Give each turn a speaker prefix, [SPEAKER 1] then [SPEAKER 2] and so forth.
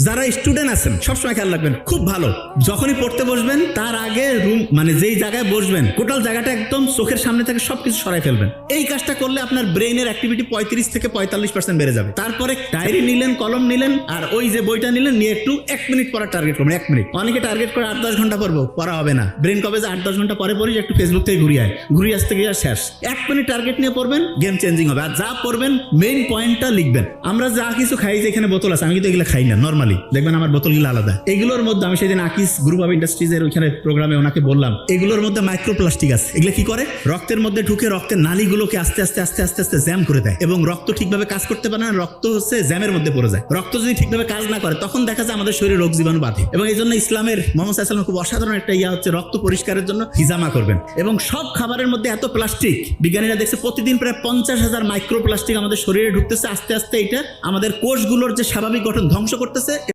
[SPEAKER 1] যারা স্টুডেন্ট আছেন সবসময় খেয়াল রাখবেন, খুব ভালো, যখনই পড়তে বসবেন তার আগে রুম মানে যেই জায়গায় বসবেন টোটাল জায়গাটা একদম চোখের সামনে থেকে সবকিছু সরাই ফেলবেন। এই কাজটা করলে আপনার ব্রেইনের অ্যাক্টিভিটি 35 থেকে 45% বেড়ে যাবে। তারপরে ডায়েরি নিলেন, কলম নিলেন, আর ওই যে বইটা নিলেন, নিয়ে একটু 1 মিনিট পড়ার টার্গেট করবেন। 1 মিনিট, অনেকে টার্গেট করে 8-10 ঘন্টা পড়বো, পড়া হবে না। ব্রেন কবে যে 8-10 ঘন্টা পরে পড়ি, একটু ফেসবুক থেকে ঘুরিয়ে আসতে গিয়ে শেষ। 1 মিনিট টার্গেট নিয়ে পড়বেন, গেম চেঞ্জিং হবে। আর যা পড়বেন মেইন পয়েন্টটা লিখবেন। আমরা যা কিছু খাই, যে এখানে বোতল আছে, আমি কিন্তু এগুলো খাই না নর্মালি, দেখবেন আমার বোতলগুলো আলাদা। এগুলোর মধ্যে আমি সেদিন আকিস গ্রুপ অফ ইন্ডাস্ট্রিজের ওইখানে প্রোগ্রামে ওনাকে বললাম, এগুলোর মধ্যে মাইক্রোপ্লাস্টিক আছে। এগুলো কি করে? রক্তের মধ্যে ঢুকে রক্তের নালীগুলোকে আস্তে আস্তে আস্তে আস্তে আস্তে জ্যাম করে দেয়, এবং রক্ত ঠিকভাবে কাজ করতে পারে না। রক্ত হচ্ছে জ্যামের মধ্যে পড়ে যায়। রক্ত যদি ঠিকভাবে কাজ না করে, তখন দেখা যায় আমাদের শরীরে রোগ জীবাণু বাঁধে। এবং এই জন্য ইসলামের মোহাম্মদ সাল্লাল্লাহু আলাইহি ওয়াসাল্লাম খুব অসাধারণ একটা হচ্ছে রক্ত পরিষ্কারের জন্য হিজামা করবেন। এবং সব খাবারের মধ্যে এত প্লাস্টিক, বিজ্ঞানীরা দেখছে প্রতিদিন প্রায় 50,000 মাইক্রোপ্লাস্টিক আমাদের শরীরে ঢুকতেছে। আস্তে আস্তে এটা আমাদের কোষগুলোর যে স্বাভাবিক গঠন ধ্বংস করতেছে,